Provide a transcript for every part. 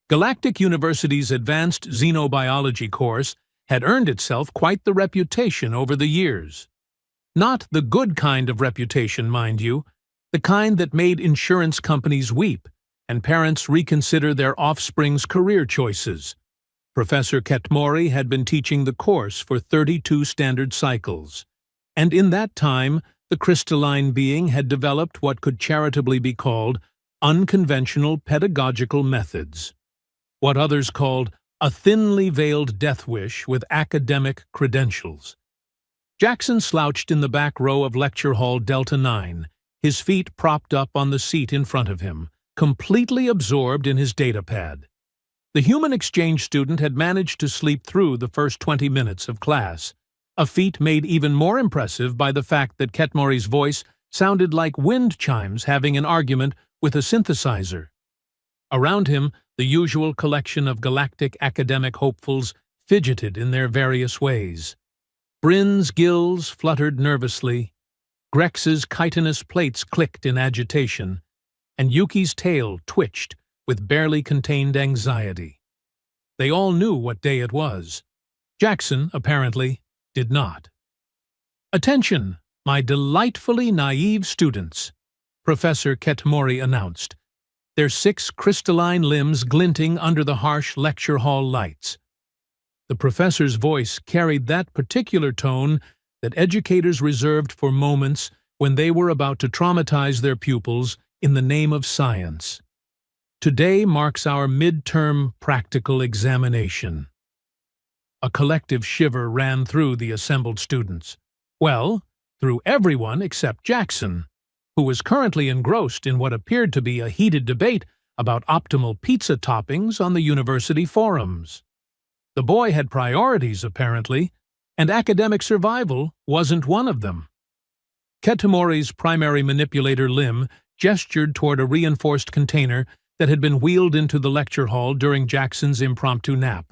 Galactic University's advanced xenobiology course had earned itself quite the reputation over the years. Not the good kind of reputation, mind you, the kind that made insurance companies weep and parents reconsider their offspring's career choices. Professor Ketmori had been teaching the course for 32 standard cycles, and in that time the crystalline being had developed what could charitably be called unconventional pedagogical methods, what others called a thinly veiled death wish with academic credentials. Jackson slouched in the back row of Lecture Hall Delta 9, his feet propped up on the seat in front of him, completely absorbed in his datapad. The human exchange student had managed to sleep through the first 20 minutes of class, a feat made even more impressive by the fact that Ketmori's voice sounded like wind chimes having an argument with a synthesizer. Around him, the usual collection of galactic academic hopefuls fidgeted in their various ways. Bryn's gills fluttered nervously, Grex's chitinous plates clicked in agitation, and Yuki's tail twitched with barely contained anxiety. They all knew what day it was. Jackson, apparently, did not. "Attention, my delightfully naive students," Professor Ketmori announced, their 6 crystalline limbs glinting under the harsh lecture hall lights. The professor's voice carried that particular tone that educators reserved for moments when they were about to traumatize their pupils in the name of science. "Today marks our midterm practical examination." A collective shiver ran through the assembled students. Well, through everyone except Jackson, who was currently engrossed in what appeared to be a heated debate about optimal pizza toppings on the university forums. The boy had priorities, apparently, and academic survival wasn't one of them. Ketamori's primary manipulator limb gestured toward a reinforced container that had been wheeled into the lecture hall during Jackson's impromptu nap.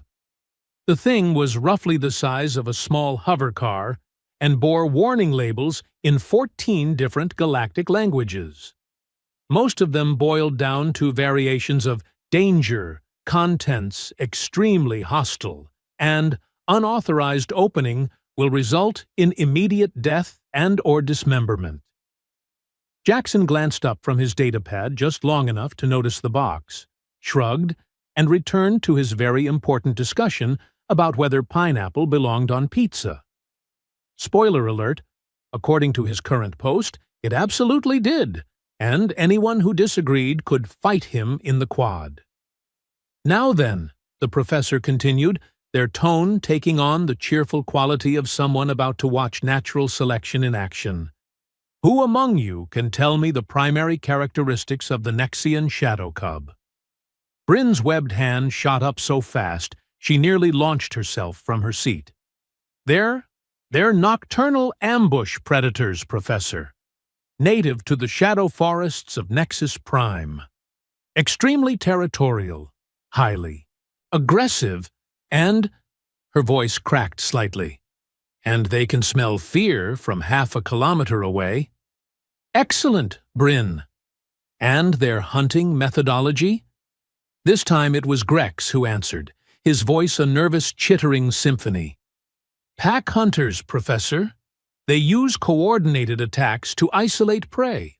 The thing was roughly the size of a small hover car and bore warning labels in 14 different galactic languages. Most of them boiled down to variations of danger, contents extremely hostile, and unauthorized opening will result in immediate death and/or dismemberment. Jackson glanced up from his datapad just long enough to notice the box, shrugged, and returned to his very important discussion about whether pineapple belonged on pizza. Spoiler alert, according to his current post, it absolutely did, and anyone who disagreed could fight him in the quad. "Now then," the professor continued, their tone taking on the cheerful quality of someone about to watch natural selection in action. "Who among you can tell me the primary characteristics of the Nexian shadow cub?" Bryn's webbed hand shot up so fast she nearly launched herself from her seat. They're nocturnal ambush predators, Professor. Native to the shadow forests of Nexus Prime. Extremely territorial, highly aggressive, and—" her voice cracked slightly, "and they can smell fear from half a kilometer away." "Excellent, Bryn. And their hunting methodology?" This time it was Grex who answered, his voice a nervous chittering symphony. "Pack hunters, Professor. They use coordinated attacks to isolate prey.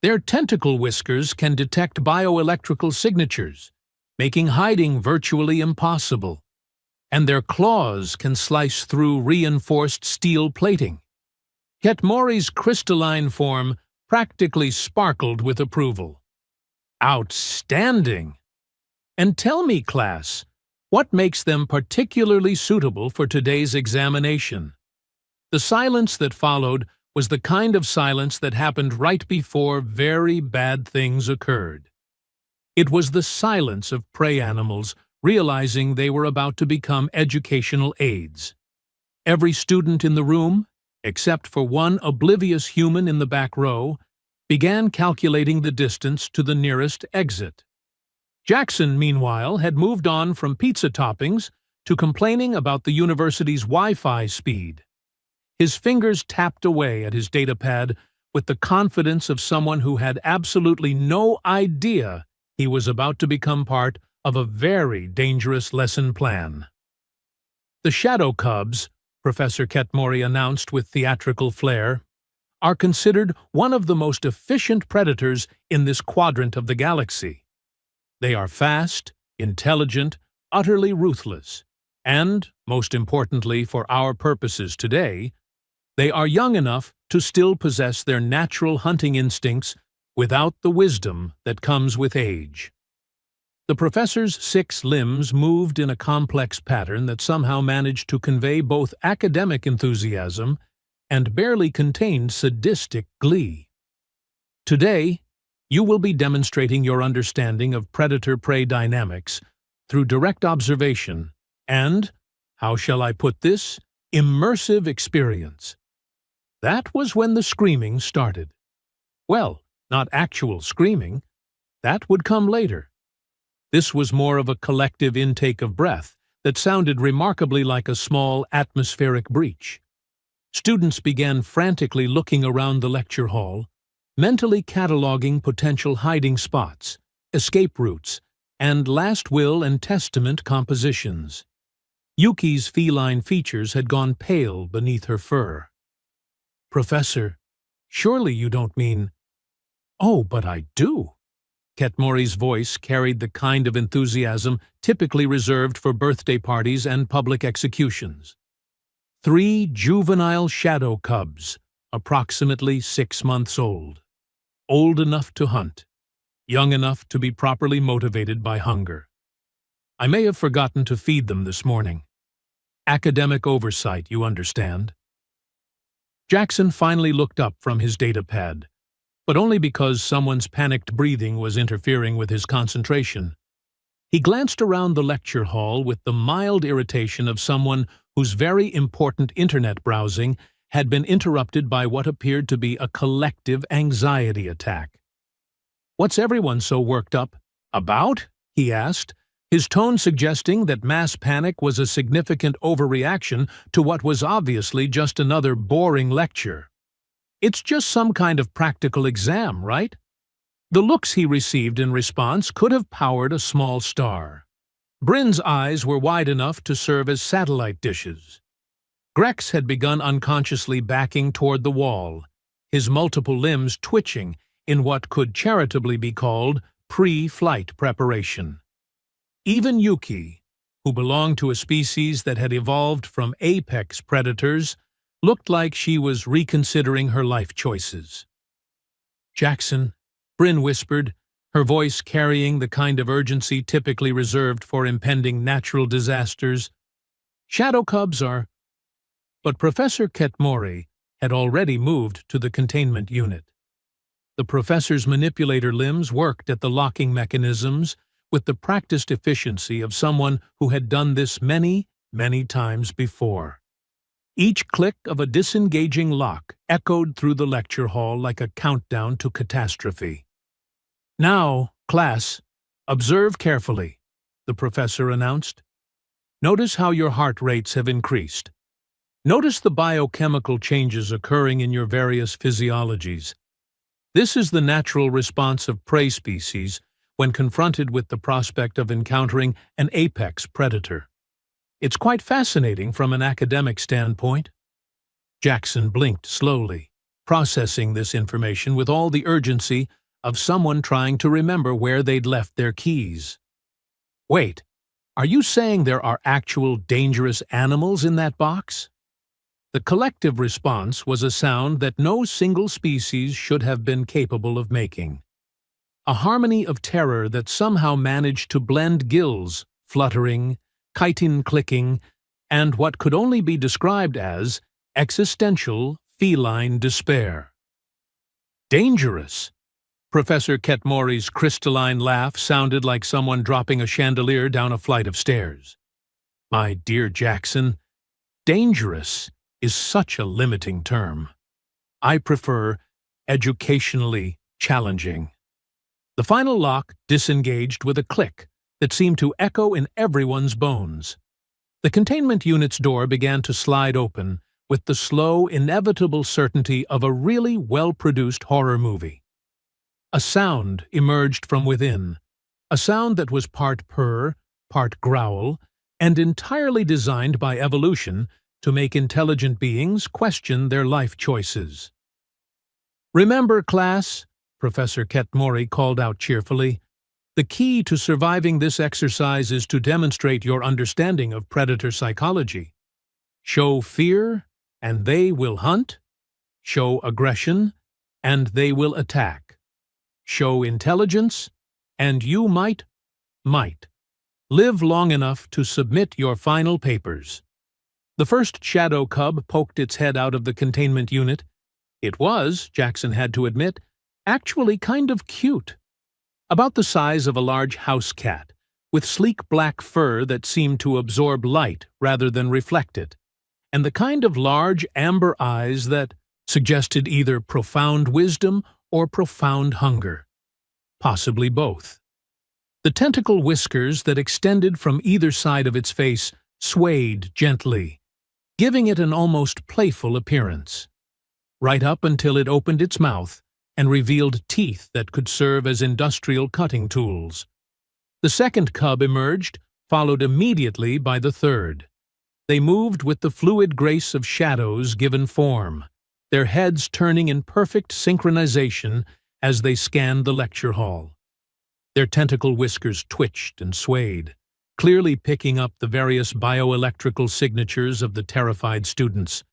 Their tentacle whiskers can detect bioelectrical signatures, making hiding virtually impossible, and their claws can slice through reinforced steel plating." Ketmori's crystalline form practically sparkled with approval. "Outstanding! And tell me, class, what makes them particularly suitable for today's examination?" The silence that followed was the kind of silence that happened right before very bad things occurred. It was the silence of prey animals realizing they were about to become educational aids. Every student in the room, except for one oblivious human in the back row, began calculating the distance to the nearest exit. Jackson, meanwhile, had moved on from pizza toppings to complaining about the university's Wi-Fi speed. His fingers tapped away at his datapad with the confidence of someone who had absolutely no idea he was about to become part of a very dangerous lesson plan. The shadow cubs, Professor Ketmori announced with theatrical flair, are considered one of the most efficient predators in this quadrant of the galaxy. They are fast, intelligent, utterly ruthless, and, most importantly for our purposes today, they are young enough to still possess their natural hunting instincts without the wisdom that comes with age. The professor's 6 limbs moved in a complex pattern that somehow managed to convey both academic enthusiasm and barely contained sadistic glee. Today, you will be demonstrating your understanding of predator-prey dynamics through direct observation and, how shall I put this, immersive experience. That was when the screaming started. Well, not actual screaming. That would come later. This was more of a collective intake of breath that sounded remarkably like a small atmospheric breach. Students began frantically looking around the lecture hall, mentally cataloging potential hiding spots, escape routes, and last will and testament compositions. Yuki's feline features had gone pale beneath her fur. "Professor, surely you don't mean—" "Oh, but I do." Ketmori's voice carried the kind of enthusiasm typically reserved for birthday parties and public executions. 3 juvenile shadow cubs, approximately 6 months old enough to hunt, young enough to be properly motivated by hunger. I may have forgotten to feed them this morning. Academic oversight, you understand. Jackson finally looked up from his datapad, but only because someone's panicked breathing was interfering with his concentration. He glanced around the lecture hall with the mild irritation of someone whose very important internet browsing had been interrupted by what appeared to be a collective anxiety attack. "What's everyone so worked up about?" he asked, his tone suggesting that mass panic was a significant overreaction to what was obviously just another boring lecture. "It's just some kind of practical exam, right?" The looks he received in response could have powered a small star. Bryn's eyes were wide enough to serve as satellite dishes. Grex had begun unconsciously backing toward the wall, his multiple limbs twitching in what could charitably be called pre-flight preparation. Even Yuki, who belonged to a species that had evolved from apex predators, looked like she was reconsidering her life choices. "Jackson," Bryn whispered, her voice carrying the kind of urgency typically reserved for impending natural disasters. "Shadow cubs are—" But Professor Ketmori had already moved to the containment unit. The professor's manipulator limbs worked at the locking mechanisms with the practiced efficiency of someone who had done this many, many times before. Each click of a disengaging lock echoed through the lecture hall like a countdown to catastrophe. "Now, class, observe carefully," the professor announced. "Notice how your heart rates have increased. Notice the biochemical changes occurring in your various physiologies. This is the natural response of prey species when confronted with the prospect of encountering an apex predator. It's quite fascinating from an academic standpoint." Jackson blinked slowly, processing this information with all the urgency of someone trying to remember where they'd left their keys. "Wait, are you saying there are actual dangerous animals in that box?" The collective response was a sound that no single species should have been capable of making. A harmony of terror that somehow managed to blend gills, fluttering, chitin clicking, and what could only be described as existential feline despair. "Dangerous!" Professor Ketmori's crystalline laugh sounded like someone dropping a chandelier down a flight of stairs. "My dear Jackson, dangerous is such a limiting term. I prefer educationally challenging." The final lock disengaged with a click that seemed to echo in everyone's bones. The containment unit's door began to slide open with the slow, inevitable certainty of a really well-produced horror movie. A sound emerged from within, a sound that was part purr, part growl, and entirely designed by evolution to make intelligent beings question their life choices. "Remember, class," Professor Ketmori called out cheerfully, "the key to surviving this exercise is to demonstrate your understanding of predator psychology. Show fear, and they will hunt. Show aggression, and they will attack. Show intelligence, and you might live long enough to submit your final papers." The first shadow cub poked its head out of the containment unit. It was, Jackson had to admit, actually kind of cute. About the size of a large house cat, with sleek black fur that seemed to absorb light rather than reflect it, and the kind of large amber eyes that suggested either profound wisdom or profound hunger. Possibly both. The tentacle whiskers that extended from either side of its face swayed gently, giving it an almost playful appearance. Right up until it opened its mouth and revealed teeth that could serve as industrial cutting tools. The second cub emerged, followed immediately by the third. They moved with the fluid grace of shadows given form, their heads turning in perfect synchronization as they scanned the lecture hall. Their tentacle whiskers twitched and swayed, clearly picking up the various bioelectrical signatures of the terrified students.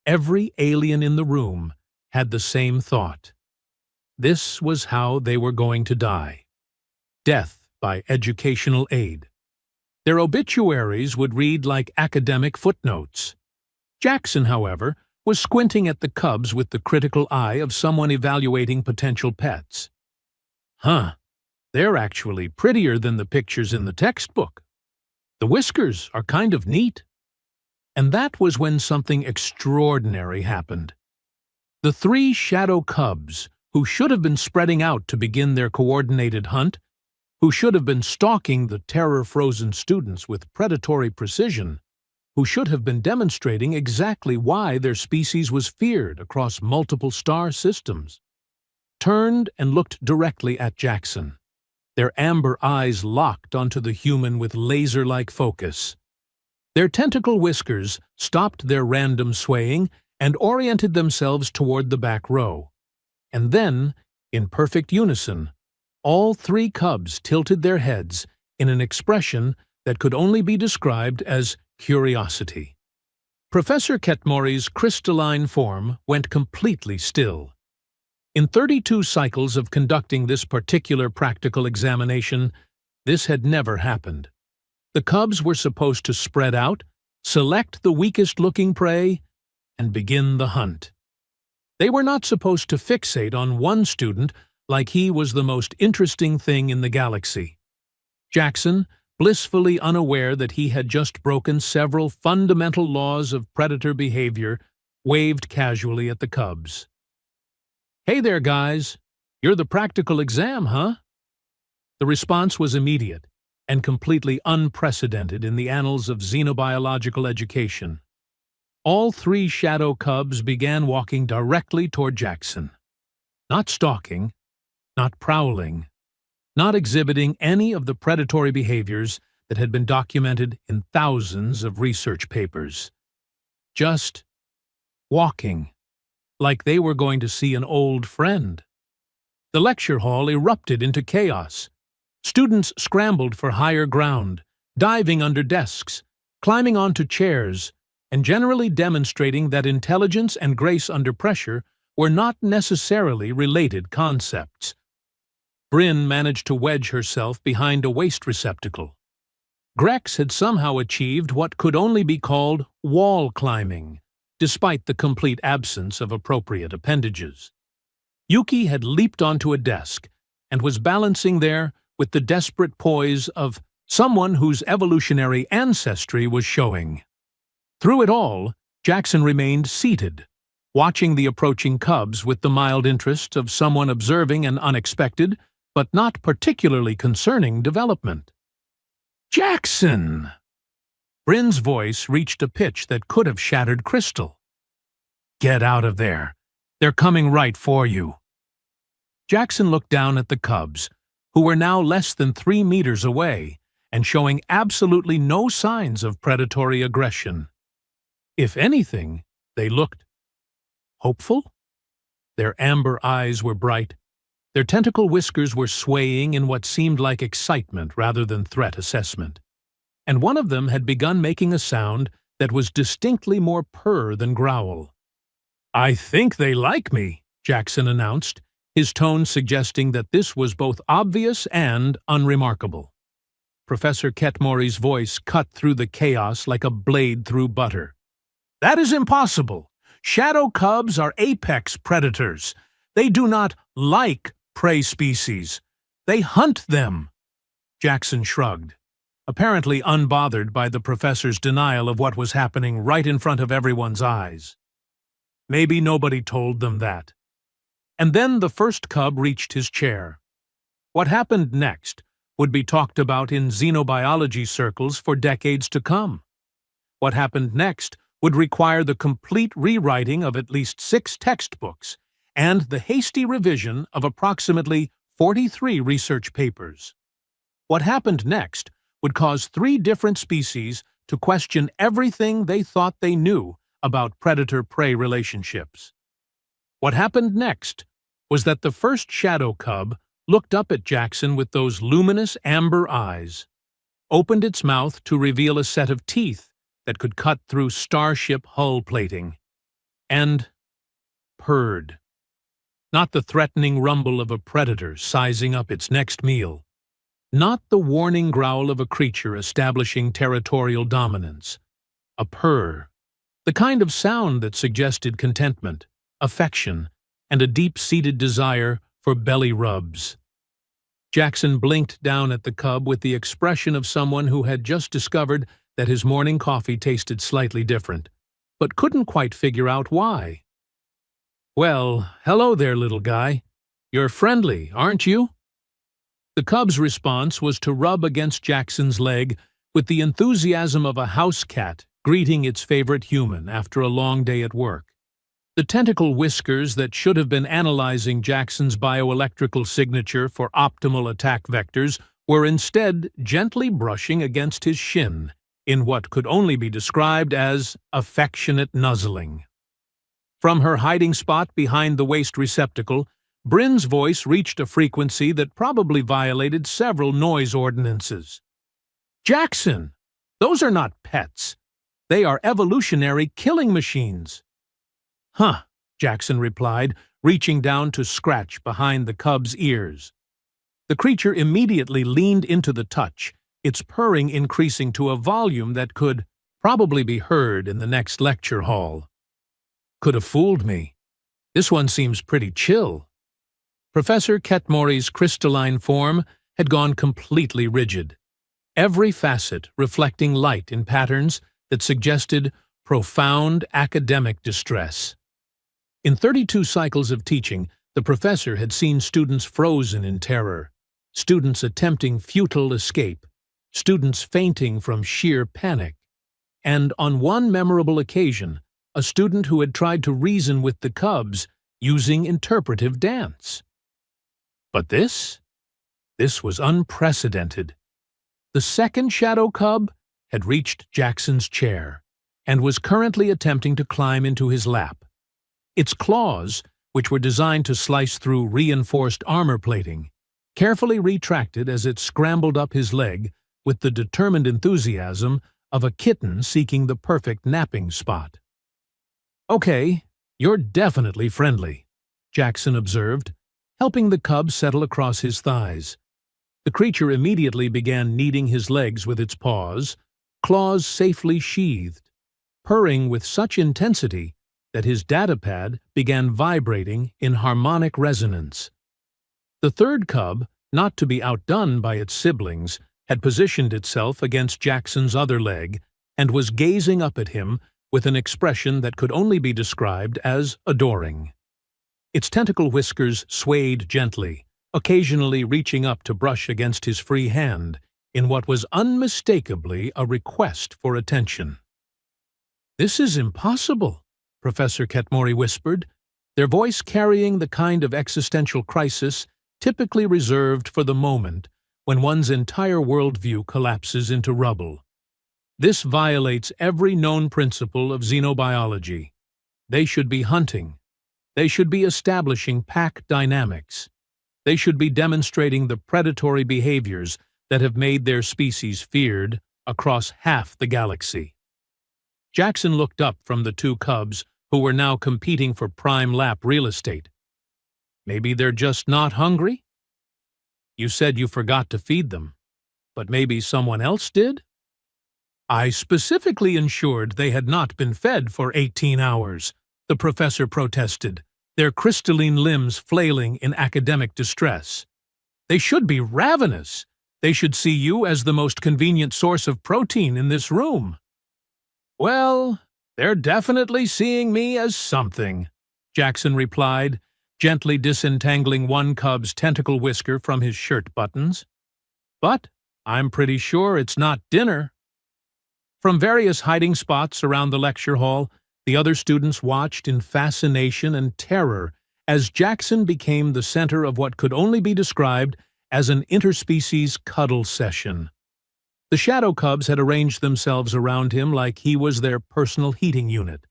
Every alien in the room had the same thought. This was how they were going to die. Death by educational aid. Their obituaries would read like academic footnotes. Jackson, however, was squinting at the cubs with the critical eye of someone evaluating potential pets. They're actually prettier than the pictures in the textbook. The whiskers are kind of neat. And that was when something extraordinary happened. The three shadow cubs, who should have been spreading out to begin their coordinated hunt, who should have been stalking the terror-frozen students with predatory precision, who should have been demonstrating exactly why their species was feared across multiple star systems, turned and looked directly at Jackson, their amber eyes locked onto the human with laser-like focus. Their tentacle whiskers stopped their random swaying and oriented themselves toward the back row. And then, in perfect unison, all three cubs tilted their heads in an expression that could only be described as curiosity. Professor Ketmori's crystalline form went completely still. In 32 cycles of conducting this particular practical examination, this had never happened. The cubs were supposed to spread out, select the weakest-looking prey, and begin the hunt. They were not supposed to fixate on one student like he was the most interesting thing in the galaxy. Jackson, blissfully unaware that he had just broken several fundamental laws of predator behavior, waved casually at the cubs. "Hey there, guys. You're the practical exam, huh?" The response was immediate and completely unprecedented in the annals of xenobiological education. All three shadow cubs began walking directly toward Jackson. Not stalking, not prowling, not exhibiting any of the predatory behaviors that had been documented in thousands of research papers. Just walking, like they were going to see an old friend. The lecture hall erupted into chaos. Students scrambled for higher ground, diving under desks, climbing onto chairs, and generally demonstrating that intelligence and grace under pressure were not necessarily related concepts. Bryn managed to wedge herself behind a waste receptacle. Grex had somehow achieved what could only be called wall climbing, despite the complete absence of appropriate appendages. Yuki had leaped onto a desk and was balancing there with the desperate poise of someone whose evolutionary ancestry was showing. Through it all, Jackson remained seated, watching the approaching cubs with the mild interest of someone observing an unexpected, but not particularly concerning development. "Jackson!" Bryn's voice reached a pitch that could have shattered crystal. "Get out of there. They're coming right for you." Jackson looked down at the cubs, who were now less than 3 meters away and showing absolutely no signs of predatory aggression. If anything, they looked hopeful. Their amber eyes were bright. Their tentacle whiskers were swaying in what seemed like excitement rather than threat assessment. And one of them had begun making a sound that was distinctly more purr than growl. "I think they like me," Jackson announced, his tone suggesting that this was both obvious and unremarkable. Professor Ketmory's voice cut through the chaos like a blade through butter. "That is impossible. Shadow cubs are apex predators. They do not like prey species. They hunt them." Jackson shrugged, apparently unbothered by the professor's denial of what was happening right in front of everyone's eyes. Maybe nobody told them that. And then the first cub reached his chair. What happened next would be talked about in xenobiology circles for decades to come. What happened next would require the complete rewriting of at least 6 textbooks and the hasty revision of approximately 43 research papers. What happened next would cause 3 different species to question everything they thought they knew about predator-prey relationships. What happened next was that the first shadow cub looked up at Jackson with those luminous amber eyes, opened its mouth to reveal a set of teeth that could cut through starship hull plating, and purred. Not the threatening rumble of a predator sizing up its next meal. Not the warning growl of a creature establishing territorial dominance. A purr. The kind of sound that suggested contentment, affection, and a deep-seated desire for belly rubs. Jackson blinked down at the cub with the expression of someone who had just discovered that his morning coffee tasted slightly different, but couldn't quite figure out why. "Well, hello there, little guy. You're friendly, aren't you?" The cub's response was to rub against Jackson's leg with the enthusiasm of a house cat greeting its favorite human after a long day at work. The tentacle whiskers that should have been analyzing Jackson's bioelectrical signature for optimal attack vectors were instead gently brushing against his shin in what could only be described as affectionate nuzzling. From her hiding spot behind the waste receptacle, Bryn's voice reached a frequency that probably violated several noise ordinances. "Jackson, those are not pets. They are evolutionary killing machines." "Huh," Jackson replied, reaching down to scratch behind the cub's ears. The creature immediately leaned into the touch, its purring increasing to a volume that could probably be heard in the next lecture hall. "Could have fooled me. This one seems pretty chill." Professor Ketmory's crystalline form had gone completely rigid, every facet reflecting light in patterns that suggested profound academic distress. In 32 cycles of teaching, the professor had seen students frozen in terror, students attempting futile escape, students fainting from sheer panic, and on one memorable occasion, a student who had tried to reason with the cubs using interpretive dance. But this was unprecedented. The second shadow cub had reached Jackson's chair and was currently attempting to climb into his lap. Its claws, which were designed to slice through reinforced armor plating, carefully retracted as it scrambled up his leg with the determined enthusiasm of a kitten seeking the perfect napping spot. "Okay, you're definitely friendly," Jackson observed, helping the cub settle across his thighs. The creature immediately began kneading his legs with its paws, claws safely sheathed, purring with such intensity that his datapad began vibrating in harmonic resonance. The third cub, not to be outdone by its siblings, had positioned itself against Jackson's other leg and was gazing up at him with an expression that could only be described as adoring. Its tentacle whiskers swayed gently, occasionally reaching up to brush against his free hand in what was unmistakably a request for attention. "This is impossible," Professor Ketmory whispered, their voice carrying the kind of existential crisis typically reserved for the moment when one's entire worldview collapses into rubble. This violates every known principle of xenobiology. They should be hunting. They should be establishing pack dynamics. They should be demonstrating the predatory behaviors that have made their species feared across half the galaxy. Jackson looked up from the two cubs who were now competing for prime lap real estate. Maybe they're just not hungry? You said you forgot to feed them, but maybe someone else did? I specifically ensured they had not been fed for 18 hours, the professor protested, their crystalline limbs flailing in academic distress. They should be ravenous. They should see you as the most convenient source of protein in this room. Well, they're definitely seeing me as something, Jackson replied, gently disentangling one cub's tentacle whisker from his shirt buttons. But I'm pretty sure it's not dinner. From various hiding spots around the lecture hall, the other students watched in fascination and terror as Jackson became the center of what could only be described as an interspecies cuddle session. The shadow cubs had arranged themselves around him like he was their personal heating unit,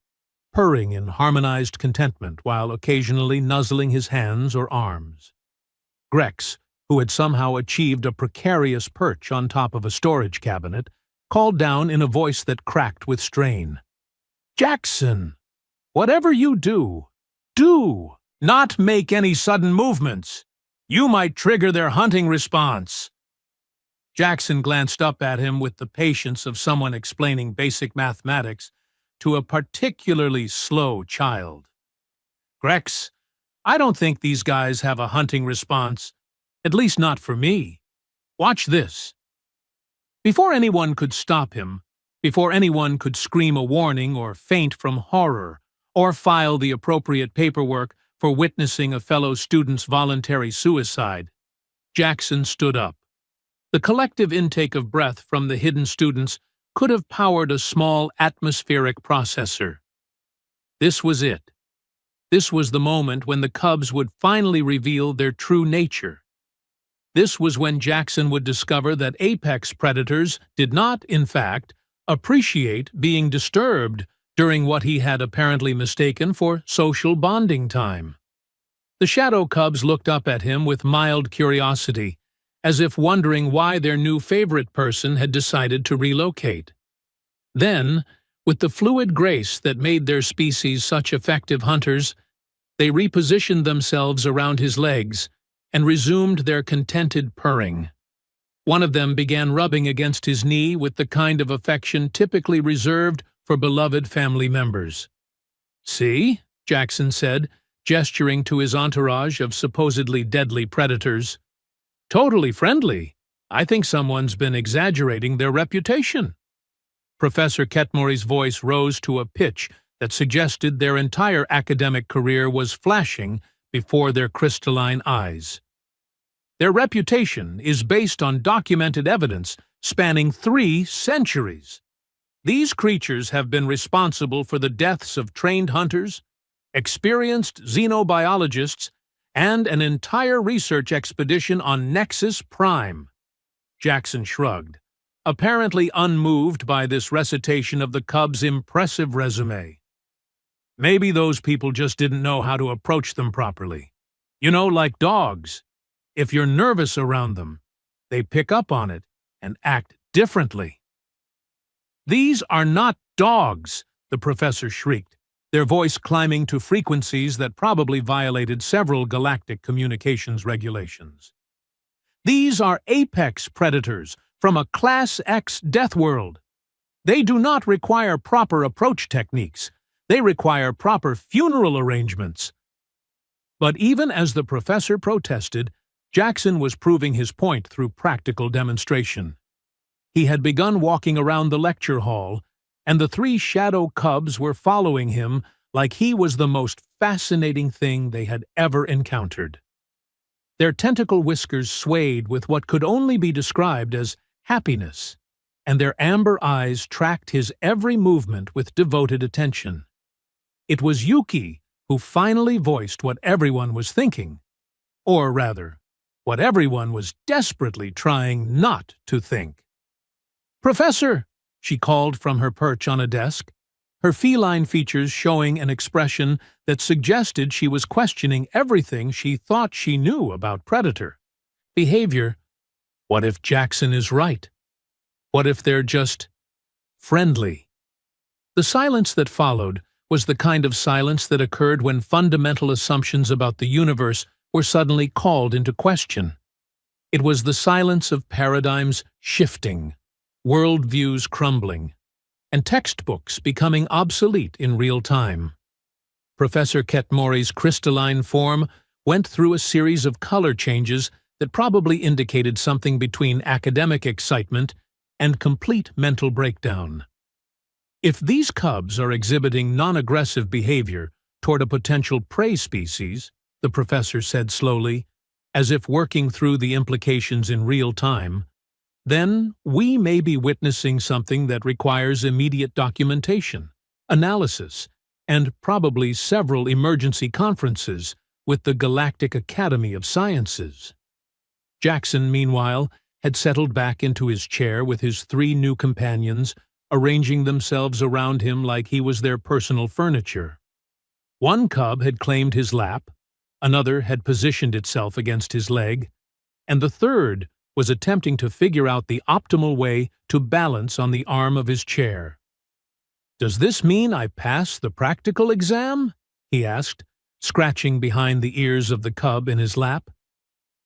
purring in harmonized contentment while occasionally nuzzling his hands or arms. Grex, who had somehow achieved a precarious perch on top of a storage cabinet, called down in a voice that cracked with strain. Jackson, whatever you do not make any sudden movements. You might trigger their hunting response. Jackson glanced up at him with the patience of someone explaining basic mathematics to a particularly slow child. Grex, I don't think these guys have a hunting response, at least not for me. Watch this. Before anyone could stop him, before anyone could scream a warning or faint from horror, or file the appropriate paperwork for witnessing a fellow student's voluntary suicide, Jackson stood up. The collective intake of breath from the hidden students could have powered a small atmospheric processor. This was it. This was the moment when the cubs would finally reveal their true nature. This was when Jackson would discover that apex predators did not, in fact, appreciate being disturbed during what he had apparently mistaken for social bonding time. The shadow cubs looked up at him with mild curiosity, as if wondering why their new favorite person had decided to relocate. Then, with the fluid grace that made their species such effective hunters, they repositioned themselves around his legs and resumed their contented purring. One of them began rubbing against his knee with the kind of affection typically reserved for beloved family members. See, Jackson said, gesturing to his entourage of supposedly deadly predators. Totally friendly. I think someone's been exaggerating their reputation. Professor Ketmory's voice rose to a pitch that suggested their entire academic career was flashing before their crystalline eyes. Their reputation is based on documented evidence spanning 3 centuries. These creatures have been responsible for the deaths of trained hunters, experienced xenobiologists, and an entire research expedition on Nexus Prime. Jackson shrugged, apparently unmoved by this recitation of the cubs' impressive resume. Maybe those people just didn't know how to approach them properly. You know, like dogs. If you're nervous around them, they pick up on it and act differently. These are not dogs, the professor shrieked, their voice climbing to frequencies that probably violated several galactic communications regulations. These are apex predators from a Class X death world. They do not require proper approach techniques. They require proper funeral arrangements. But even as the professor protested, Jackson was proving his point through practical demonstration. He had begun walking around the lecture hall, and the 3 shadow cubs were following him like he was the most fascinating thing they had ever encountered. Their tentacle whiskers swayed with what could only be described as happiness, and their amber eyes tracked his every movement with devoted attention. It was Yuki who finally voiced what everyone was thinking, or rather, what everyone was desperately trying not to think. "Professor!" she called from her perch on a desk, her feline features showing an expression that suggested she was questioning everything she thought she knew about predator behavior. What if Jackson is right? What if they're just friendly? The silence that followed was the kind of silence that occurred when fundamental assumptions about the universe were suddenly called into question. It was the silence of paradigms shifting, worldviews crumbling, and textbooks becoming obsolete in real time. Professor Ketmori's crystalline form went through a series of color changes that probably indicated something between academic excitement and complete mental breakdown. If these cubs are exhibiting non-aggressive behavior toward a potential prey species, the professor said slowly, as if working through the implications in real time, then we may be witnessing something that requires immediate documentation, analysis, and probably several emergency conferences with the Galactic Academy of Sciences. Jackson, meanwhile, had settled back into his chair with his 3 new companions, arranging themselves around him like he was their personal furniture. One cub had claimed his lap, another had positioned itself against his leg, and the third was attempting to figure out the optimal way to balance on the arm of his chair. "Does this mean I pass the practical exam?" he asked, scratching behind the ears of the cub in his lap.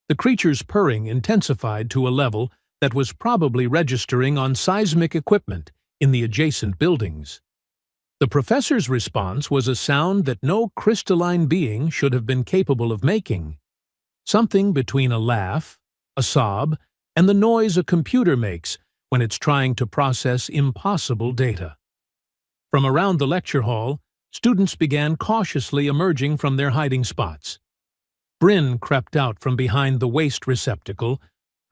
The creature's purring intensified to a level that was probably registering on seismic equipment in the adjacent buildings. The professor's response was a sound that no crystalline being should have been capable of making, something between a laugh, a sob, and the noise a computer makes when it's trying to process impossible data. From around the lecture hall, students began cautiously emerging from their hiding spots. Bryn crept out from behind the waste receptacle,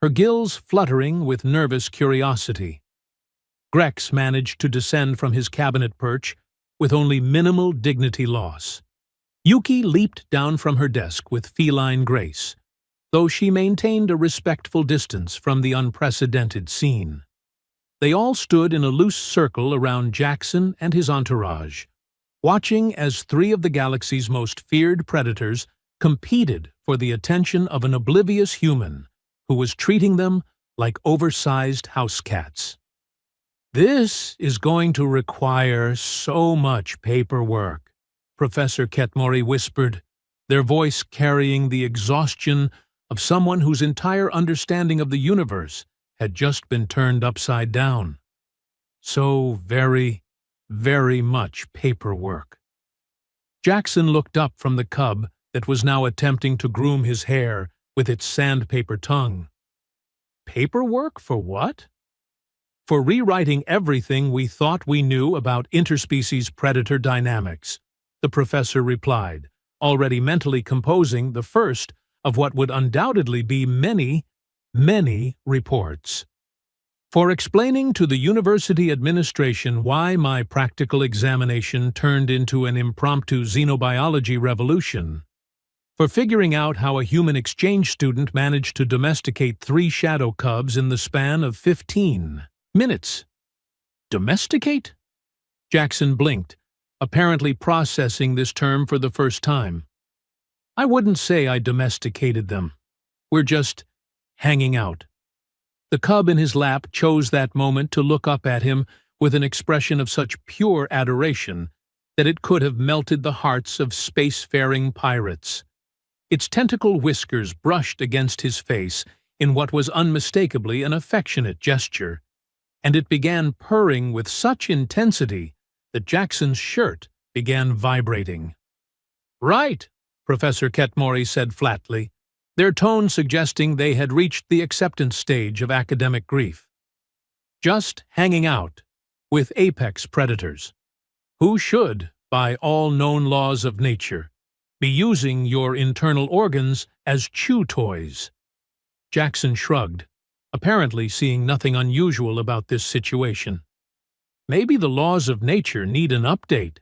her gills fluttering with nervous curiosity. Grex managed to descend from his cabinet perch with only minimal dignity loss. Yuki leaped down from her desk with feline grace, though she maintained a respectful distance from the unprecedented scene. They all stood in a loose circle around Jackson and his entourage, watching as 3 of the galaxy's most feared predators competed for the attention of an oblivious human who was treating them like oversized house cats. "This is going to require so much paperwork," Professor Ketmori whispered, their voice carrying the exhaustion of someone whose entire understanding of the universe had just been turned upside down. So very, very much paperwork. Jackson looked up from the cub that was now attempting to groom his hair with its sandpaper tongue. "Paperwork for what?" "For rewriting everything we thought we knew about interspecies predator dynamics," the professor replied, already mentally composing the first of what would undoubtedly be many, many reports. "For explaining to the university administration why my practical examination turned into an impromptu xenobiology revolution. For figuring out how a human exchange student managed to domesticate 3 shadow cubs in the span of 15 minutes. Domesticate? Jackson blinked, apparently processing this term for the first time. "I wouldn't say I domesticated them. We're just hanging out." The cub in his lap chose that moment to look up at him with an expression of such pure adoration that it could have melted the hearts of spacefaring pirates. Its tentacle whiskers brushed against his face in what was unmistakably an affectionate gesture, and it began purring with such intensity that Jackson's shirt began vibrating. "Right," Professor Ketmori said flatly, their tone suggesting they had reached the acceptance stage of academic grief. "Just hanging out with apex predators, who should, by all known laws of nature, be using your internal organs as chew toys." Jackson shrugged, apparently seeing nothing unusual about this situation. Maybe the laws of nature need an update.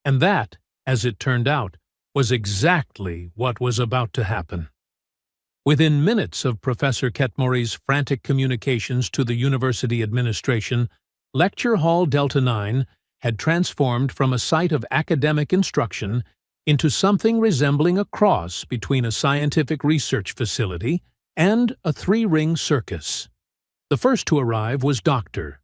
And that, as it turned out, was exactly what was about to happen. Within minutes of Professor Ketmory's frantic communications to the university administration, Lecture Hall Delta 9 had transformed from a site of academic instruction into something resembling a cross between a scientific research facility and a three-ring circus. The first to arrive was Dr.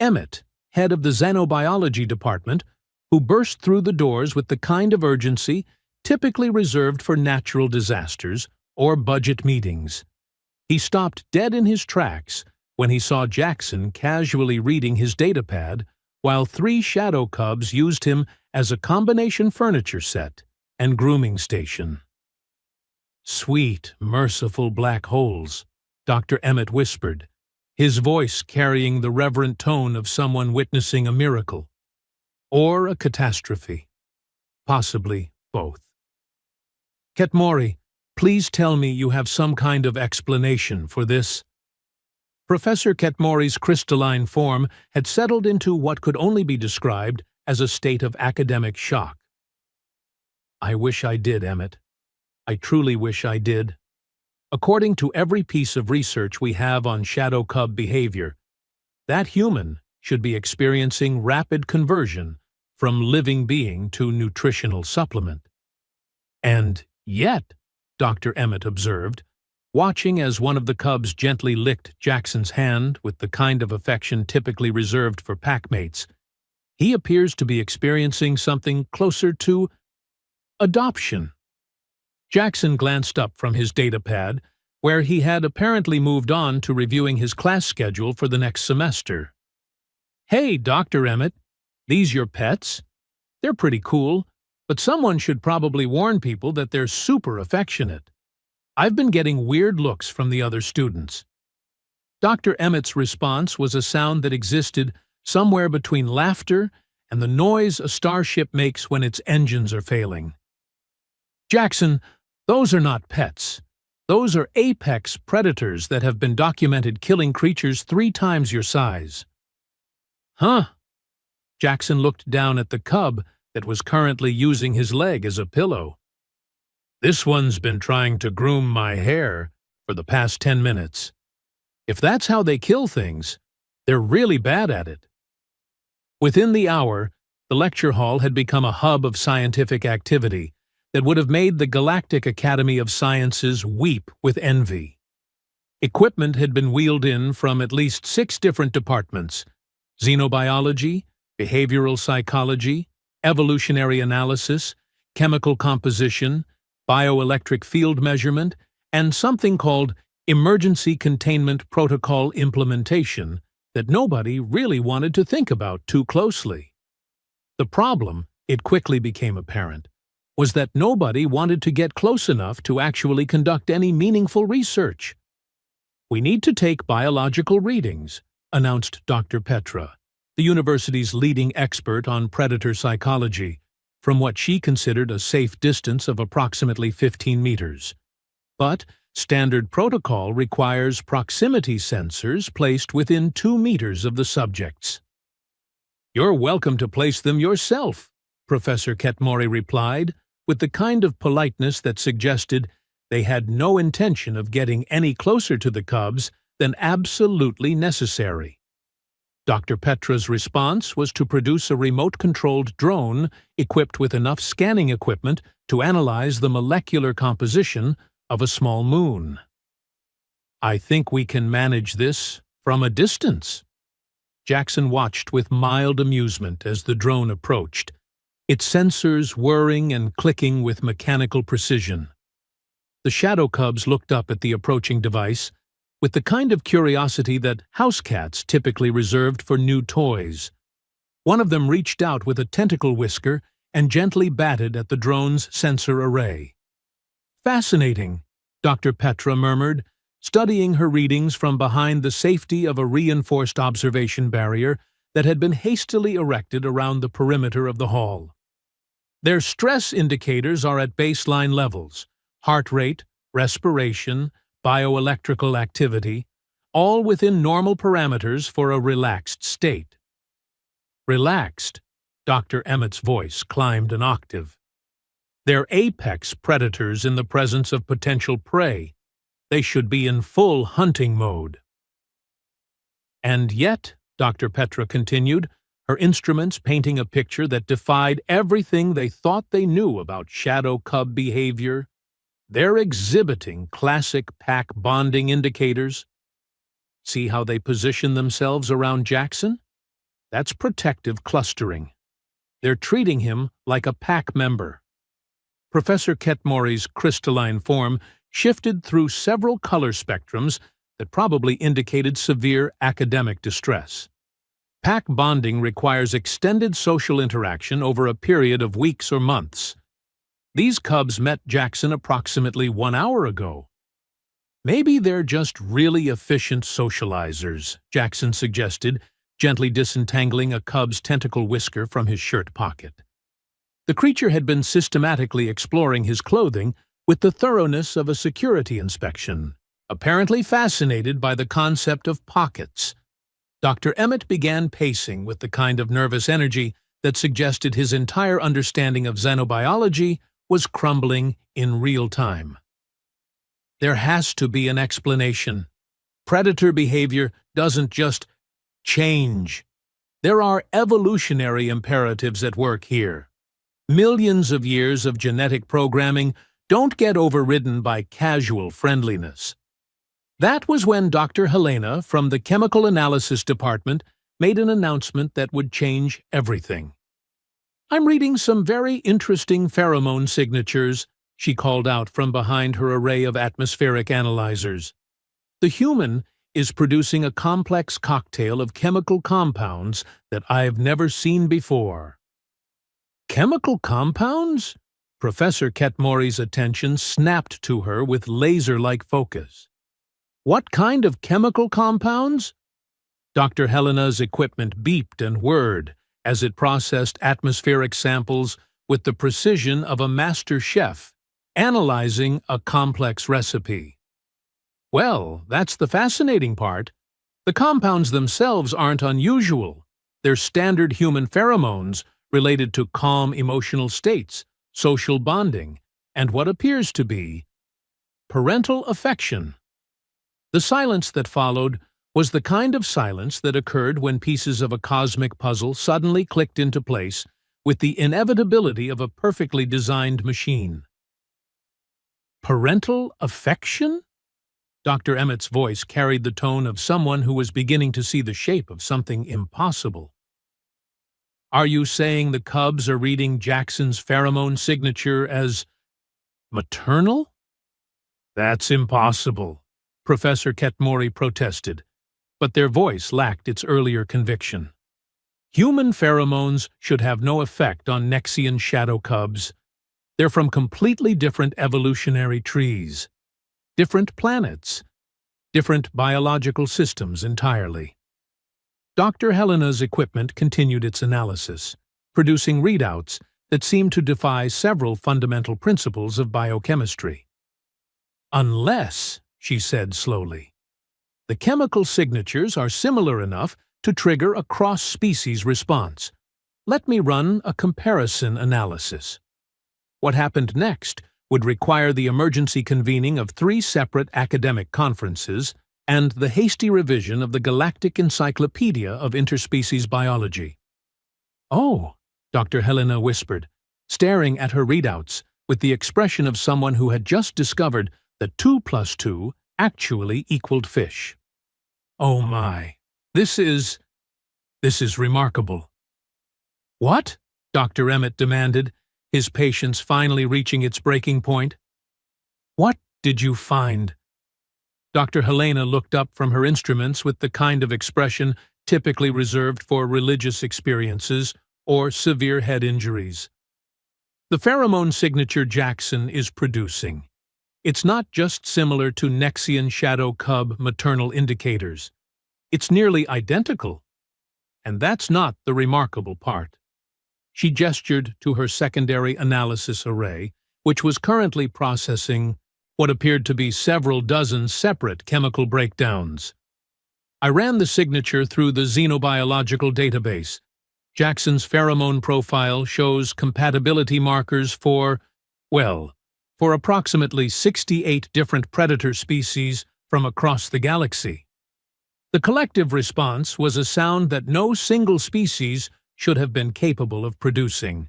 Emmett, head of the xenobiology department, who burst through the doors with the kind of urgency typically reserved for natural disasters or budget meetings. He stopped dead in his tracks when he saw Jackson casually reading his datapad while 3 shadow cubs used him as a combination furniture set and grooming station. "Sweet, merciful black holes," Dr. Emmett whispered, his voice carrying the reverent tone of someone witnessing a miracle. Or a catastrophe. Possibly both. "Ketmory, please tell me you have some kind of explanation for this." Professor Ketmory's crystalline form had settled into what could only be described as a state of academic shock. "I wish I did, Emmett. I truly wish I did. According to every piece of research we have on shadow cub behavior, that human should be experiencing rapid conversion from living being to nutritional supplement. And yet," Dr. Emmett observed, watching as one of the cubs gently licked Jackson's hand with the kind of affection typically reserved for packmates, "he appears to be experiencing something closer to adoption." Jackson glanced up from his datapad, where he had apparently moved on to reviewing his class schedule for the next semester. "Hey, Dr. Emmett, these your pets? They're pretty cool, but someone should probably warn people that they're super affectionate. I've been getting weird looks from the other students." Dr. Emmett's response was a sound that existed somewhere between laughter and the noise a starship makes when its engines are failing. "Jackson, those are not pets. Those are apex predators that have been documented killing creatures 3 times your size." "Huh?" Jackson looked down at the cub that was currently using his leg as a pillow. "This one's been trying to groom my hair for the past 10 minutes. If that's how they kill things, they're really bad at it." Within the hour, the lecture hall had become a hub of scientific activity that would have made the Galactic Academy of Sciences weep with envy. Equipment had been wheeled in from at least 6 different departments: xenobiology, behavioral psychology, evolutionary analysis, chemical composition, bioelectric field measurement, and something called emergency containment protocol implementation that nobody really wanted to think about too closely. The problem, it quickly became apparent, was that nobody wanted to get close enough to actually conduct any meaningful research. "We need to take biological readings," announced Dr. Petra, the university's leading expert on predator psychology, from what she considered a safe distance of approximately 15 meters. But standard protocol requires proximity sensors placed within 2 meters of the subjects. "You're welcome to place them yourself," Professor Ketmory replied, with the kind of politeness that suggested they had no intention of getting any closer to the cubs than absolutely necessary. Dr. Petra's response was to produce a remote-controlled drone equipped with enough scanning equipment to analyze the molecular composition of a small moon. "I think we can manage this from a distance." Jackson watched with mild amusement as the drone approached, its sensors whirring and clicking with mechanical precision. The shadow cubs looked up at the approaching device with the kind of curiosity that house cats typically reserved for new toys. One of them reached out with a tentacle whisker and gently batted at the drone's sensor array. "Fascinating," Dr. Petra murmured, studying her readings from behind the safety of a reinforced observation barrier that had been hastily erected around the perimeter of the hall. "Their stress indicators are at baseline levels: heart rate, respiration, bioelectrical activity, all within normal parameters for a relaxed state." "Relaxed?" Dr. Emmett's voice climbed an octave. "They're apex predators in the presence of potential prey. They should be in full hunting mode. And yet, Dr. Petra continued, her instruments painting a picture that defied everything they thought they knew about shadow cub behavior, they're exhibiting classic pack bonding indicators. See how they position themselves around Jackson? That's protective clustering. They're treating him like a pack member. Professor Ketmory's crystalline form shifted through several color spectrums that probably indicated severe academic distress. Pack bonding requires extended social interaction over a period of weeks or months. These cubs met Jackson approximately 1 hour ago. Maybe they're just really efficient socializers, Jackson suggested, gently disentangling a cub's tentacle whisker from his shirt pocket. The creature had been systematically exploring his clothing with the thoroughness of a security inspection, apparently fascinated by the concept of pockets. Dr. Emmett began pacing with the kind of nervous energy that suggested his entire understanding of xenobiology was crumbling in real time. There has to be an explanation. Predator behavior doesn't just change. There are evolutionary imperatives at work here. Millions of years of genetic programming don't get overridden by casual friendliness. That was when Dr. Helena from the Chemical Analysis Department made an announcement that would change everything. "I'm reading some very interesting pheromone signatures," she called out from behind her array of atmospheric analyzers. "The human is producing a complex cocktail of chemical compounds that I've never seen before." Chemical compounds? Professor Ketmory's attention snapped to her with laser-like focus. What kind of chemical compounds? Dr. Helena's equipment beeped and whirred as it processed atmospheric samples with the precision of a master chef analyzing a complex recipe. Well, that's the fascinating part. The compounds themselves aren't unusual. They're standard human pheromones related to calm emotional states, social bonding, and what appears to be parental affection. The silence that followed was the kind of silence that occurred when pieces of a cosmic puzzle suddenly clicked into place with the inevitability of a perfectly designed machine. Parental affection? Dr. Emmett's voice carried the tone of someone who was beginning to see the shape of something impossible. Are you saying the cubs are reading Jackson's pheromone signature as maternal? That's impossible, Professor Ketmory protested, but their voice lacked its earlier conviction. Human pheromones should have no effect on Nexian shadow cubs. They're from completely different evolutionary trees, different planets, different biological systems entirely. Dr. Helena's equipment continued its analysis, producing readouts that seemed to defy several fundamental principles of biochemistry. Unless, she said slowly, the chemical signatures are similar enough to trigger a cross-species response. Let me run a comparison analysis. What happened next would require the emergency convening of 3 separate academic conferences and the hasty revision of the Galactic Encyclopedia of Interspecies Biology. "Oh," Dr. Helena whispered, staring at her readouts with the expression of someone who had just discovered that 2 + 2 actually equaled fish. "Oh my, this is remarkable." "What?" Dr. Emmett demanded, his patience finally reaching its breaking point. "What did you find?" Dr. Helena looked up from her instruments with the kind of expression typically reserved for religious experiences or severe head injuries. "The pheromone signature Jackson is producing. It's not just similar to Nexian shadow cub maternal indicators. It's nearly identical. And that's not the remarkable part." She gestured to her secondary analysis array, which was currently processing what appeared to be several dozen separate chemical breakdowns. "I ran the signature through the xenobiological database. Jackson's pheromone profile shows compatibility markers for, well, for approximately 68 different predator species from across the galaxy. The collective response was a sound that no single species should have been capable of producing.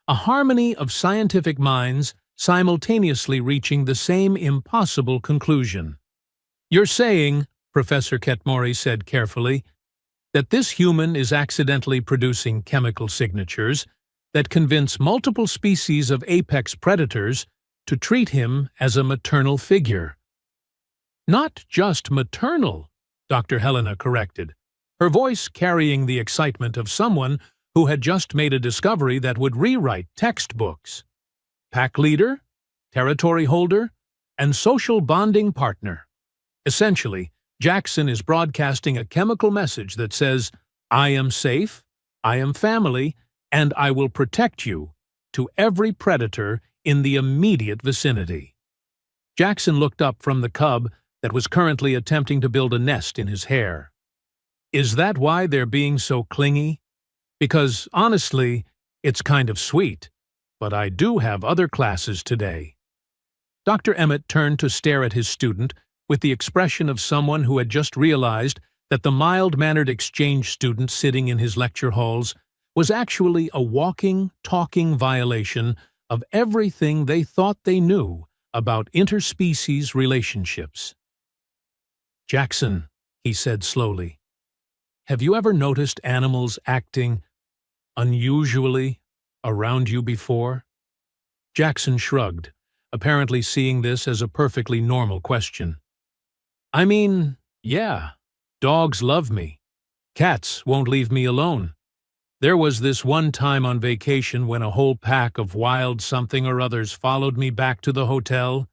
A harmony of scientific minds simultaneously reaching the same impossible conclusion. "You're saying," Professor Ketmori said carefully, "that this human is accidentally producing chemical signatures that convince multiple species of apex predators to treat him as a maternal figure." "Not just maternal," Dr. Helena corrected, her voice carrying the excitement of someone who had just made a discovery that would rewrite textbooks. "Pack leader, territory holder, and social bonding partner. Essentially, Jackson is broadcasting a chemical message that says, 'I am safe, I am family, and I will protect you,' to every predator in the immediate vicinity." Jackson looked up from the cub that was currently attempting to build a nest in his hair. "Is that why they're being so clingy? Because, honestly, it's kind of sweet, but I do have other classes today." Dr. Emmett turned to stare at his student with the expression of someone who had just realized that the mild-mannered exchange student sitting in his lecture halls was actually a walking, talking violation of everything they thought they knew about interspecies relationships. "Jackson," he said slowly, "have you ever noticed animals acting unusually around you before?" Jackson shrugged, apparently seeing this as a perfectly normal question. "I mean, yeah, dogs love me. Cats won't leave me alone. There was this one time on vacation when a whole pack of wild something or others followed me back to the hotel.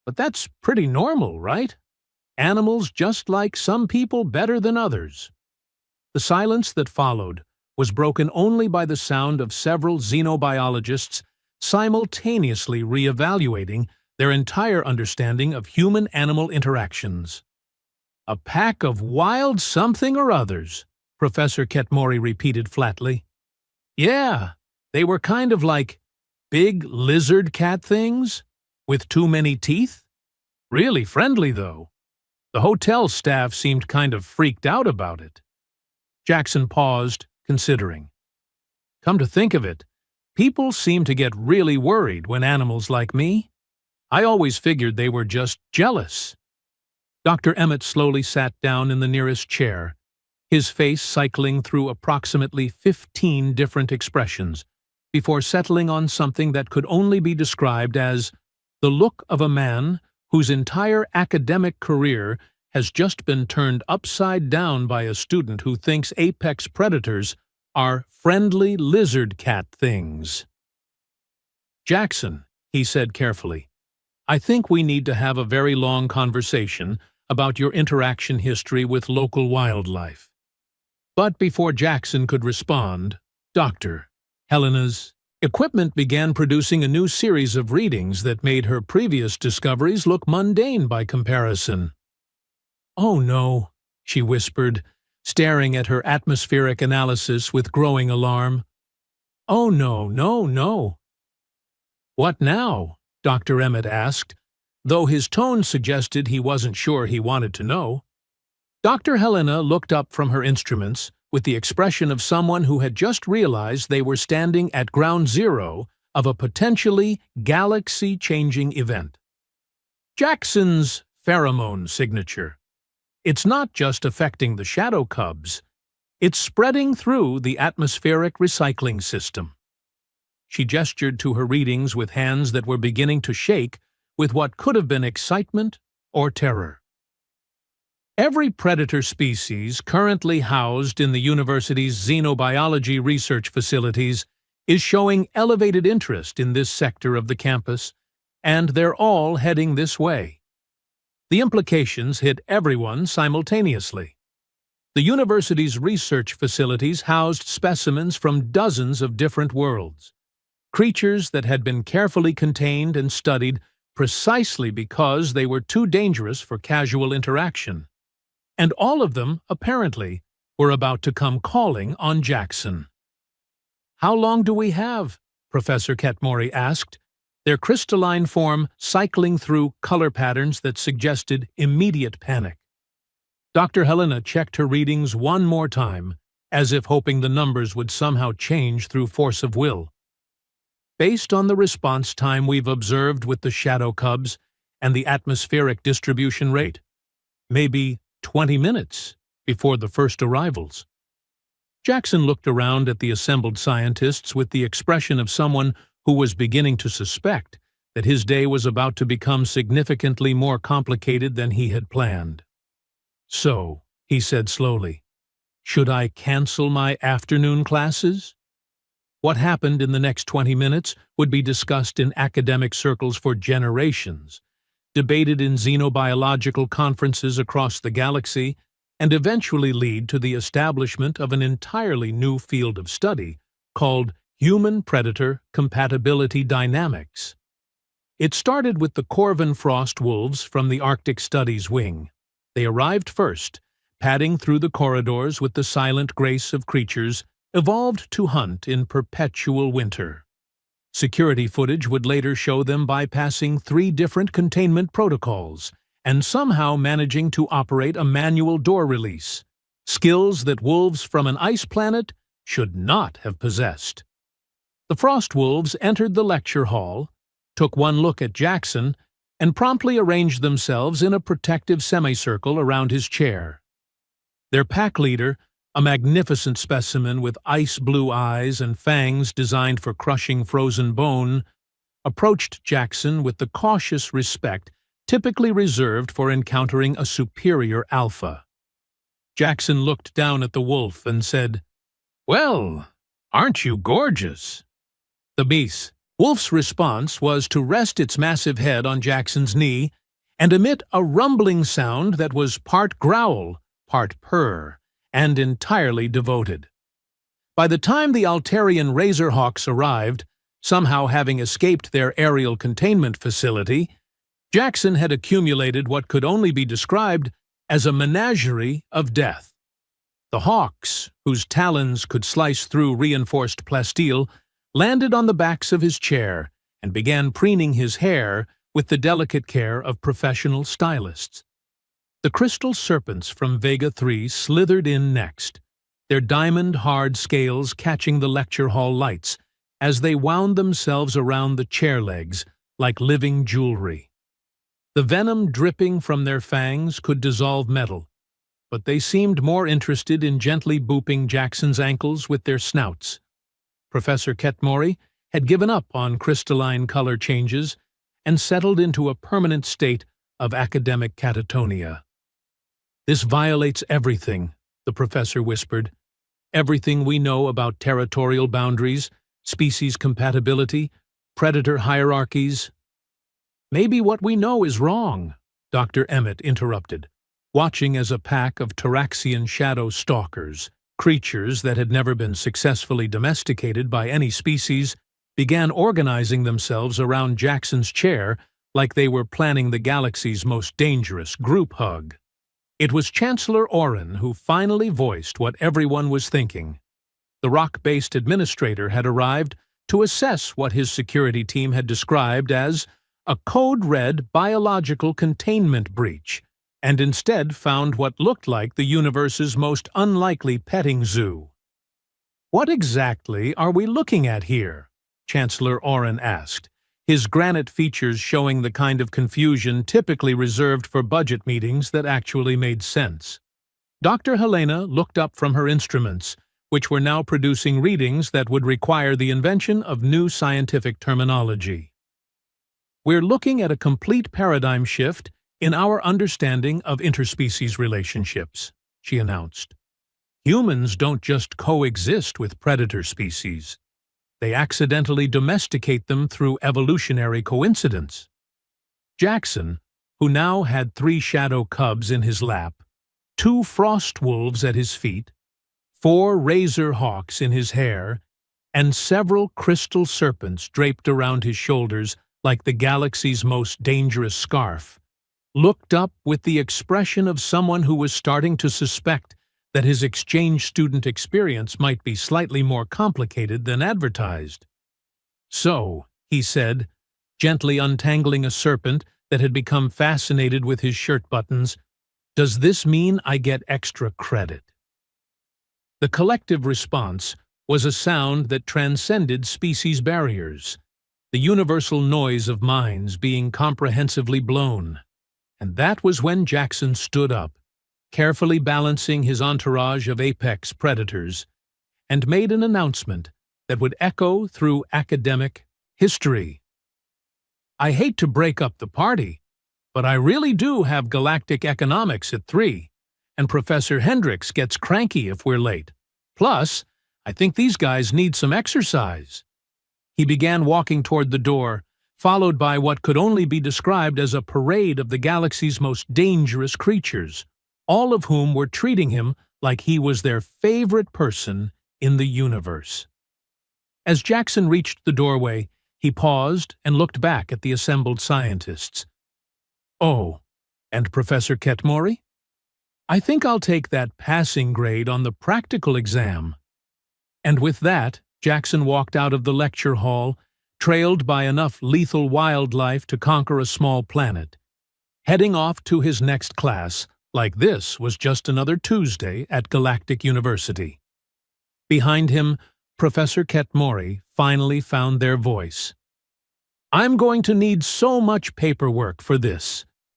But that's pretty normal, right? Animals just like some people better than others." The silence that followed was broken only by the sound of several xenobiologists simultaneously re-evaluating their entire understanding of human-animal interactions. "A pack of wild something or others," Professor Ketmori repeated flatly. "Yeah, they were kind of like big lizard cat things with too many teeth. Really friendly, though. The hotel staff seemed kind of freaked out about it." Jackson paused, considering. "Come to think of it, people seem to get really worried when animals like me. I always figured they were just jealous." Dr. Emmett slowly sat down in the nearest chair, his face cycling through approximately 15 different expressions, before settling on something that could only be described as the look of a man whose entire academic career has just been turned upside down by a student who thinks apex predators are friendly lizard cat things. "Jackson," he said carefully, "I think we need to have a very long conversation about your interaction history with local wildlife." But before Jackson could respond, Dr. Helena's equipment began producing a new series of readings that made her previous discoveries look mundane by comparison. "Oh no," she whispered, staring at her atmospheric analysis with growing alarm. "Oh no, no, no." "What now?" Dr. Emmett asked, though his tone suggested he wasn't sure he wanted to know. Dr. Helena looked up from her instruments with the expression of someone who had just realized they were standing at ground zero of a potentially galaxy-changing event. "Jackson's pheromone signature. It's not just affecting the shadow cubs, it's spreading through the atmospheric recycling system." She gestured to her readings with hands that were beginning to shake with what could have been excitement or terror. Every predator species currently housed in the university's xenobiology research facilities is showing elevated interest in this sector of the campus, and they're all heading this way. The implications hit everyone simultaneously. The university's research facilities housed specimens from dozens of different worlds, creatures that had been carefully contained and studied precisely because they were too dangerous for casual interaction. And all of them, apparently, were about to come calling on Jackson. "How long do we have?" Professor Ketmori asked, their crystalline form cycling through color patterns that suggested immediate panic. Dr. Helena checked her readings one more time, as if hoping the numbers would somehow change through force of will. Based on the response time we've observed with the shadow cubs and the atmospheric distribution rate, maybe 20 minutes before the first arrivals. Jackson looked around at the assembled scientists with the expression of someone who was beginning to suspect that his day was about to become significantly more complicated than he had planned. "So," he said slowly, "should I cancel my afternoon classes?" What happened in the next 20 minutes would be discussed in academic circles for generations, debated in xenobiological conferences across the galaxy, and eventually lead to the establishment of an entirely new field of study called human-predator compatibility dynamics. It started with the Corvin frost wolves from the Arctic Studies Wing. They arrived first, padding through the corridors with the silent grace of creatures evolved to hunt in perpetual winter. Security footage would later show them bypassing 3 different containment protocols and somehow managing to operate a manual door release, skills that wolves from an ice planet should not have possessed. The frost wolves entered the lecture hall, took one look at Jackson, and promptly arranged themselves in a protective semicircle around his chair. Their pack leader, a magnificent specimen with ice-blue eyes and fangs designed for crushing frozen bone, approached Jackson with the cautious respect typically reserved for encountering a superior alpha. Jackson looked down at the wolf and said, "Well, aren't you gorgeous?" The wolf's response was to rest its massive head on Jackson's knee and emit a rumbling sound that was part growl, part purr, and entirely devoted. By the time the Altarian Razorhawks arrived, somehow having escaped their aerial containment facility, Jackson had accumulated what could only be described as a menagerie of death. The hawks, whose talons could slice through reinforced plasteel, landed on the backs of his chair and began preening his hair with the delicate care of professional stylists. The crystal serpents from Vega 3 slithered in next, their diamond-hard scales catching the lecture hall lights as they wound themselves around the chair legs like living jewelry. The venom dripping from their fangs could dissolve metal, but they seemed more interested in gently booping Jackson's ankles with their snouts. Professor Ketmori had given up on crystalline color changes and settled into a permanent state of academic catatonia. "This violates everything," the professor whispered. "Everything we know about territorial boundaries, species compatibility, predator hierarchies." "Maybe what we know is wrong," Dr. Emmett interrupted, watching as a pack of Taraxian shadow stalkers, creatures that had never been successfully domesticated by any species, began organizing themselves around Jackson's chair like they were planning the galaxy's most dangerous group hug. It was Chancellor Oren who finally voiced what everyone was thinking. The rock-based administrator had arrived to assess what his security team had described as a code-red biological containment breach, and instead found what looked like the universe's most unlikely petting zoo. "What exactly are we looking at here?" Chancellor Oren asked, his granite features showing the kind of confusion typically reserved for budget meetings that actually made sense. Dr. Helena looked up from her instruments, which were now producing readings that would require the invention of new scientific terminology. "We're looking at a complete paradigm shift in our understanding of interspecies relationships," she announced. "Humans don't just coexist with predator species. They accidentally domesticate them through evolutionary coincidence." Jackson, who now had 3 shadow cubs in his lap, 2 frost wolves at his feet, 4 razor hawks in his hair, and several crystal serpents draped around his shoulders like the galaxy's most dangerous scarf, looked up with the expression of someone who was starting to suspect that his exchange student experience might be slightly more complicated than advertised. "So," he said, gently untangling a serpent that had become fascinated with his shirt buttons. "Does this mean I get extra credit?" The collective response was a sound that transcended species barriers, the universal noise of minds being comprehensively blown. And that was when Jackson stood up, carefully balancing his entourage of apex predators, and made an announcement that would echo through academic history. "I hate to break up the party, but I really do have galactic economics at 3, and Professor Hendricks gets cranky if we're late. Plus, I think these guys need some exercise." He began walking toward the door, followed by what could only be described as a parade of the galaxy's most dangerous creatures, all of whom were treating him like he was their favorite person in the universe. As Jackson reached the doorway, he paused and looked back at the assembled scientists. "Oh, and Professor Ketmori? I think I'll take that passing grade on the practical exam." And with that, Jackson walked out of the lecture hall, trailed by enough lethal wildlife to conquer a small planet, heading off to his next class like this was just another Tuesday at Galactic University. Behind him, Professor Ketmori finally found their voice. "I'm going to need so much paperwork for this.